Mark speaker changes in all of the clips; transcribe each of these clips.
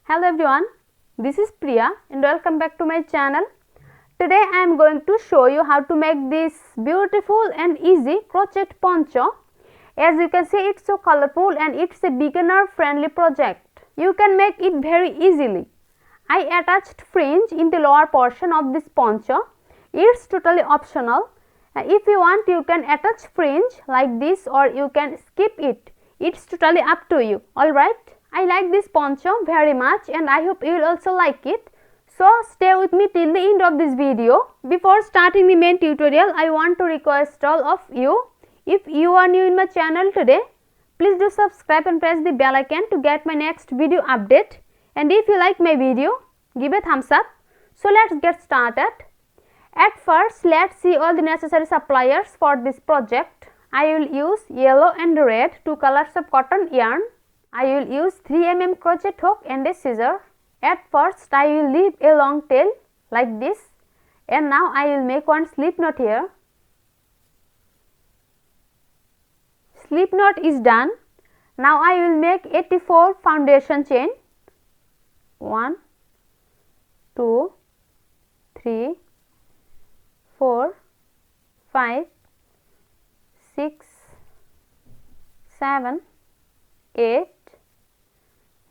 Speaker 1: Hello everyone, this is Priya and welcome back to my channel. Today I am going to show you how to make this beautiful and easy crochet poncho. As you can see, it's so colorful and it's a beginner friendly project. You can make it very easily. I attached fringe in the lower portion of this poncho. It's totally optional. If you want, you can attach fringe like this or you can skip it. It's totally up to you. Alright. I like this poncho very much and I hope you will also like it. So stay with me till the end of this video. Before starting the main tutorial, I want to request all of you, if you are new in my channel today, please do subscribe and press the bell icon to get my next video update. And if you like my video, give a thumbs up. So let's get started. At first, let's see all the necessary supplies for this project. I will use yellow and red, two colors of cotton yarn. I will use 3 mm crochet hook and a scissor. At first, I will leave a long tail like this, and now I will make one slip knot here. Slip knot is done. Now I will make 84 foundation chain. 1, 2, 3, 4, 5, 6, 7, 8,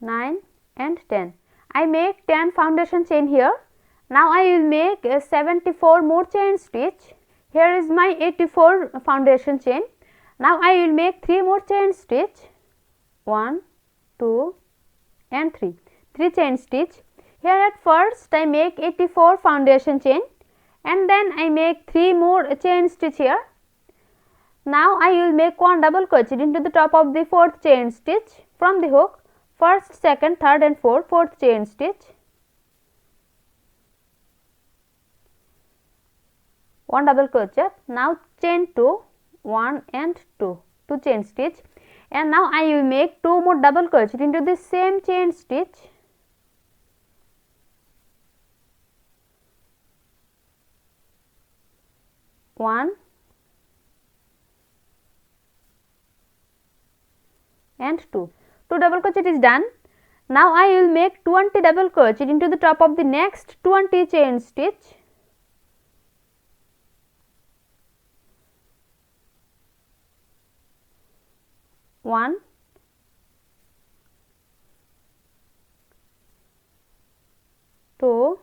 Speaker 1: 9 and 10. I make 10 foundation chain here. Now I will make 74 more chain stitch. Here is my 84 foundation chain. Now I will make 3 more chain stitch. 1, 2 and 3. 3 chain stitch. Here at first I make 84 foundation chain and then I make 3 more chain stitch here. Now I will make one double crochet into the top of the 4th chain stitch from the hook. First, second, third and fourth chain stitch. One double crochet. Now chain 2, 1 and 2 chain stitch, and now I will make 2 more double crochet into the same chain stitch. One and 2 double crochet is done. Now I will make 20 double crochet into the top of the next 20 chain stitch. One, two,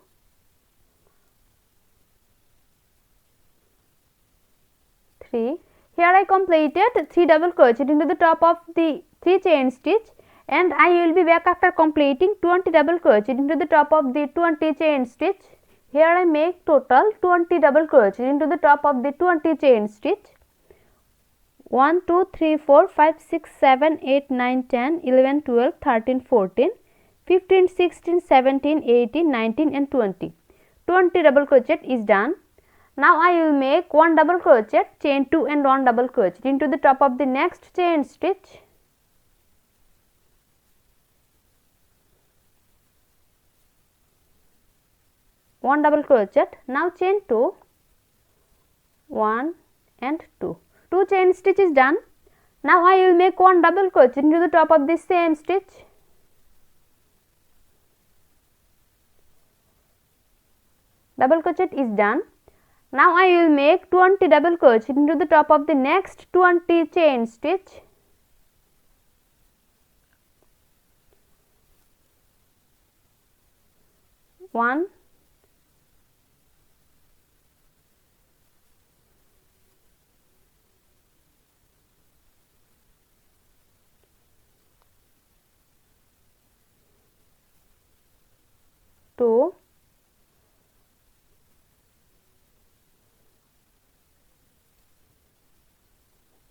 Speaker 1: three. Here I completed 3 double crochet into the top of the 3 chain stitch, and I will be back after completing 20 double crochet into the top of the 20 chain stitch. Here I make total 20 double crochet into the top of the 20 chain stitch. 1, 2, 3, 4, 5, 6, 7, 8, 9, 10, 11, 12, 13, 14, 15, 16, 17, 18, 19 and 20. 20 double crochet is done. Now I will make 1 double crochet, chain 2 and 1 double crochet into the top of the next chain stitch. One double crochet. Now chain 2, 1 and 2. 2 chain stitch is done. Now I will make 1 double crochet into the top of the same stitch. Double crochet is done. Now I will make 20 double crochet into the top of the next 20 chain stitch. One, two,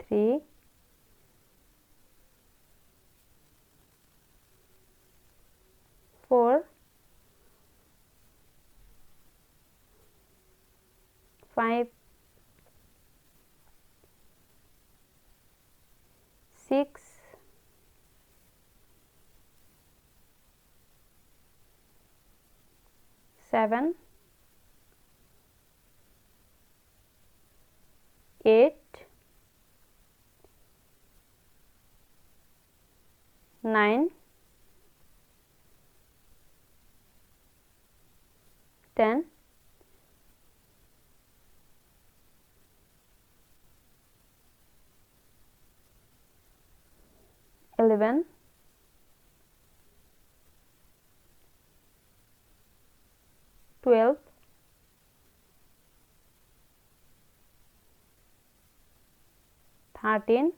Speaker 1: three, four, 5, 6, 7, 8, 9, 10, 11, 12, 13,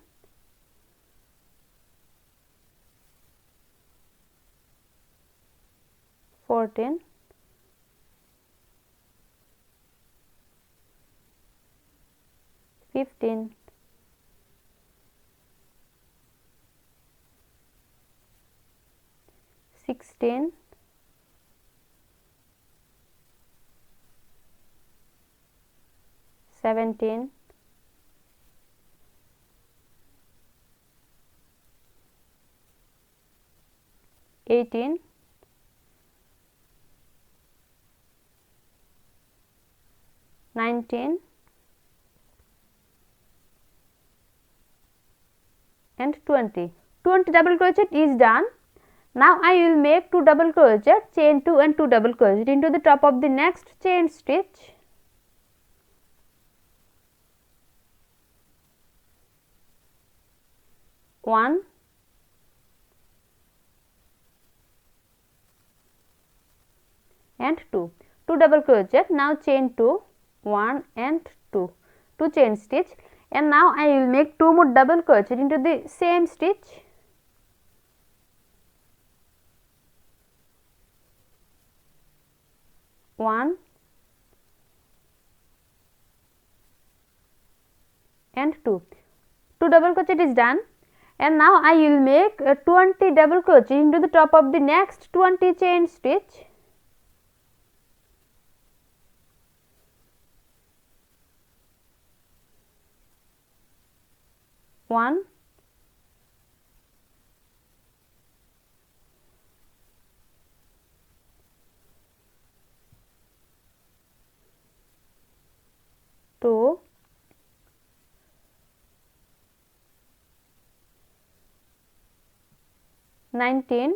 Speaker 1: 14, 15, 16, 17, 18, 19, and 20. 20 double crochet is done. Now I will make 2 double crochet, chain 2 and 2 double crochet into the top of the next chain stitch. One, and 2. 2 double crochet, now chain 2, 1 and 2, 2 chain stitch, and now I will make 2 more double crochet into the same stitch. One and 2. 2 double crochet is done, and now I will make 20 double crochet into the top of the next 20 chain stitch. One, two, $19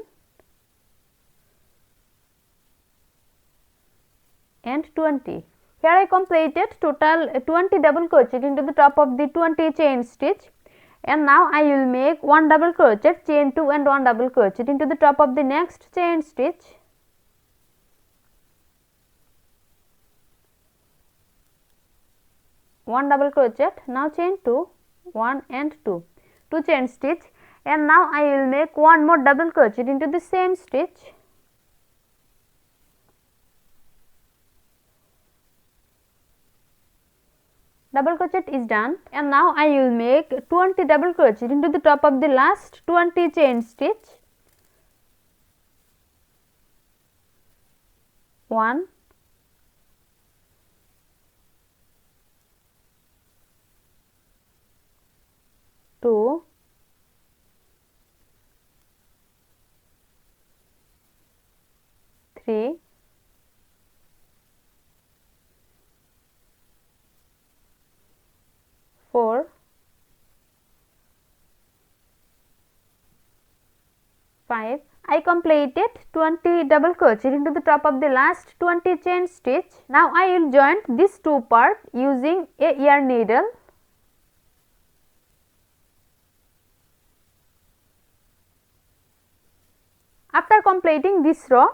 Speaker 1: and 20. Here I completed total 20 double crochet into the top of the 20 chain stitch, and now I will make 1 double crochet, chain 2 and 1 double crochet into the top of the next chain stitch. One double crochet, now chain 2, 1 and 2, 2 chain stitch, and now I will make 1 more double crochet into the same stitch. Double crochet is done, and now I will make 20 double crochet into the top of the last 20 chain stitch. 1, 2, 3, 4, 5. I completed 20 double crochet into the top of the last 20 chain stitch. Now I will join this two part using a yarn needle. After completing this row,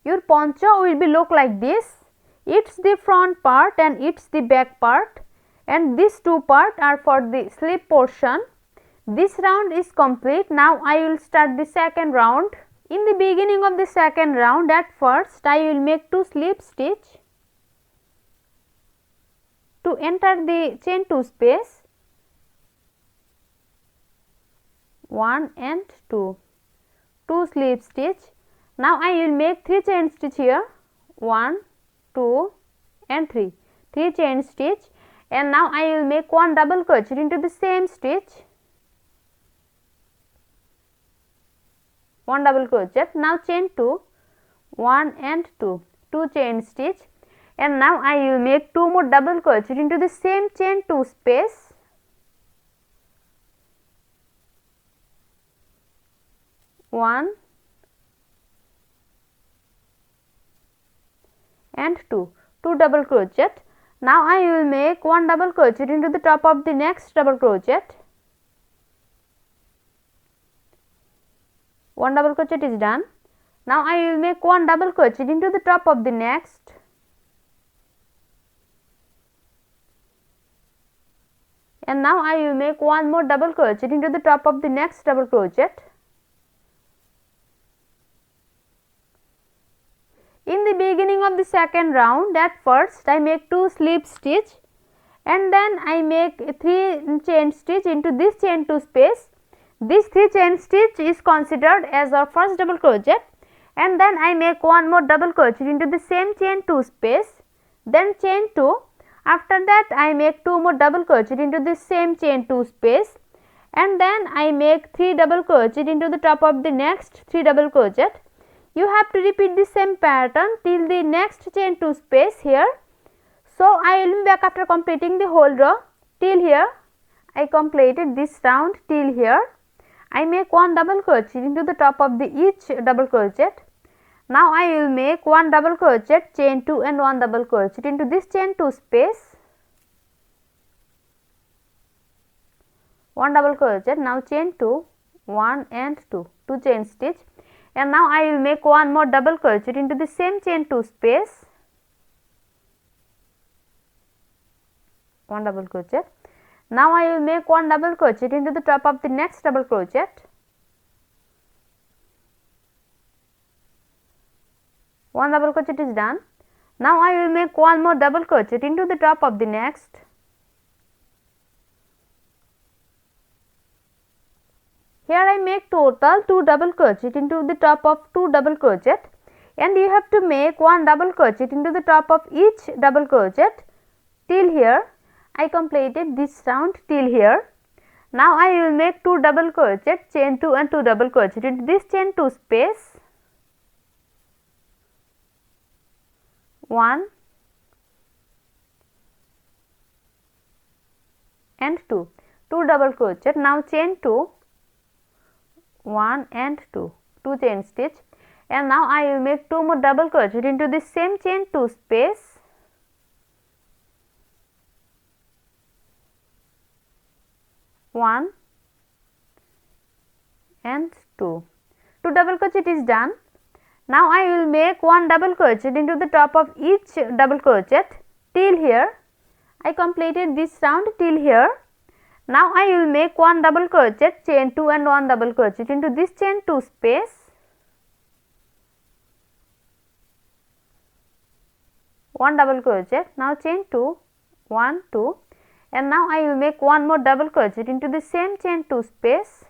Speaker 1: your poncho will be look like this. It's the front part and it's the back part, and these two parts are for the sleeve portion. This round is complete. Now I will start the second round. In the beginning of the second round, at first I will make 2 slip stitch to enter the chain 2 space, 1 and 2, 2 slip stitch. Now I will make 3 chain stitch here, 1, 2 and 3, 3 chain stitch, and now I will make 1 double crochet into the same stitch, 1 double crochet. Now chain 2, 1 and 2, 2 chain stitch, and now I will make 2 more double crochet into the same chain 2 space, 1 and 2 double crochet. Now I will make 1 double crochet into the top of the next double crochet. 1 double crochet is done. Now I will make 1 double crochet into the top of the next, and now I will make 1 more double crochet into the top of the next double crochet. In the beginning of the second round, at first I make 2 slip stitch and then I make 3 chain stitch into this chain 2 space. This 3 chain stitch is considered as our first double crochet, and then I make 1 more double crochet into the same chain 2 space, then chain 2. After that I make 2 more double crochet into the same chain 2 space, and then I make 3 double crochet into the top of the next 3 double crochet. You have to repeat the same pattern till the next chain 2 space here. So I will be back after completing the whole row. Till here I completed this round till here. I make 1 double crochet into the top of the each double crochet. Now I will make 1 double crochet, chain 2 and 1 double crochet into this chain 2 space. 1 double crochet, now chain 2, 1 and 2, 2 chain stitch, and now I will make 1 more double crochet into the same chain 2 space. 1 double crochet. Now I will make 1 double crochet into the top of the next double crochet. One double crochet is done. Now I will make 1 more double crochet into the top of the next. Here I make total 2 double crochet into the top of 2 double crochet, and you have to make 1 double crochet into the top of each double crochet till here. I completed this round till here. Now I will make 2 double crochet, chain 2 and 2 double crochet into this chain 2 space. 1 and 2, 2 double crochet. Now chain 2, 1 and 2, 2 chain stitch, and now I will make 2 more double crochet into this same chain 2 space. 1 and 2, 2 double crochet is done. Now I will make 1 double crochet into the top of each double crochet till here. I completed this round till here. Now I will make 1 double crochet, chain 2 and 1 double crochet into this chain 2 space. 1 double crochet, now chain 2, 1, 2, and now I will make 1 more double crochet into the same chain 2 space.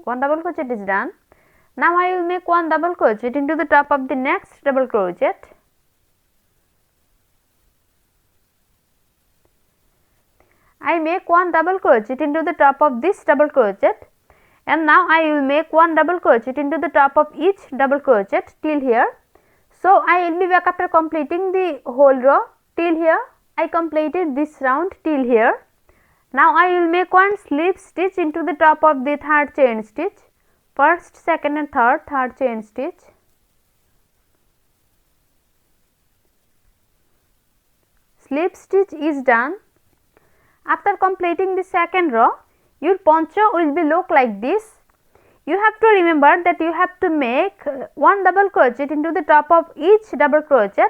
Speaker 1: 1 double crochet is done. Now I will make 1 double crochet into the top of the next double crochet. I make 1 double crochet into the top of this double crochet, and now I will make 1 double crochet into the top of each double crochet till here. So I will be back after completing the whole row till here. I completed this round till here. Now I will make 1 slip stitch into the top of the third chain stitch, first, second and third chain stitch. Slip stitch is done. After completing the second row, your poncho will be look like this. You have to remember that you have to make 1 double crochet into the top of each double crochet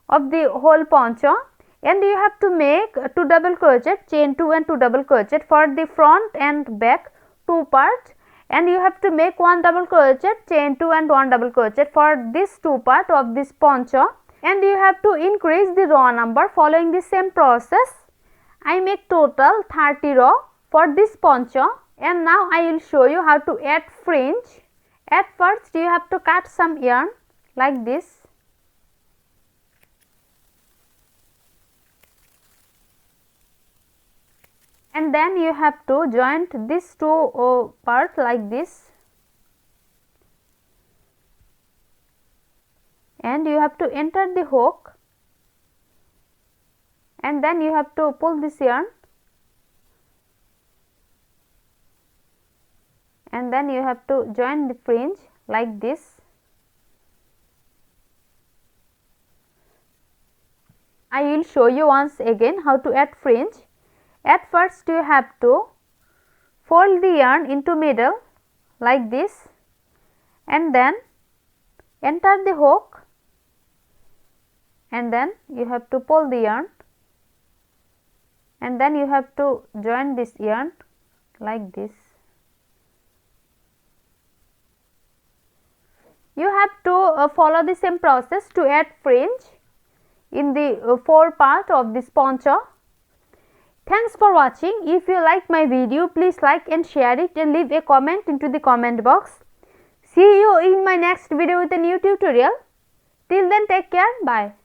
Speaker 1: of the whole poncho, and you have to make 2 double crochet, chain 2 and 2 double crochet for the front and back 2 parts, and you have to make 1 double crochet, chain 2 and 1 double crochet for this 2 part of this poncho, and you have to increase the row number following the same process. I make total 30 row for this poncho, and now I will show you how to add fringe. At first you have to cut some yarn like this. And then you have to joint these two parts like this, and you have to enter the hook, and then you have to pull this yarn, and then you have to join the fringe like this. I will show you once again how to add fringe. At first you have to fold the yarn into middle like this and then enter the hook and then you have to pull the yarn and then you have to join this yarn like this. You have to follow the same process to add fringe in the fore part of this poncho. Thanks for watching. If you like my video, please like and share it and leave a comment into the comment box. See you in my next video with a new tutorial. Till then, take care. Bye.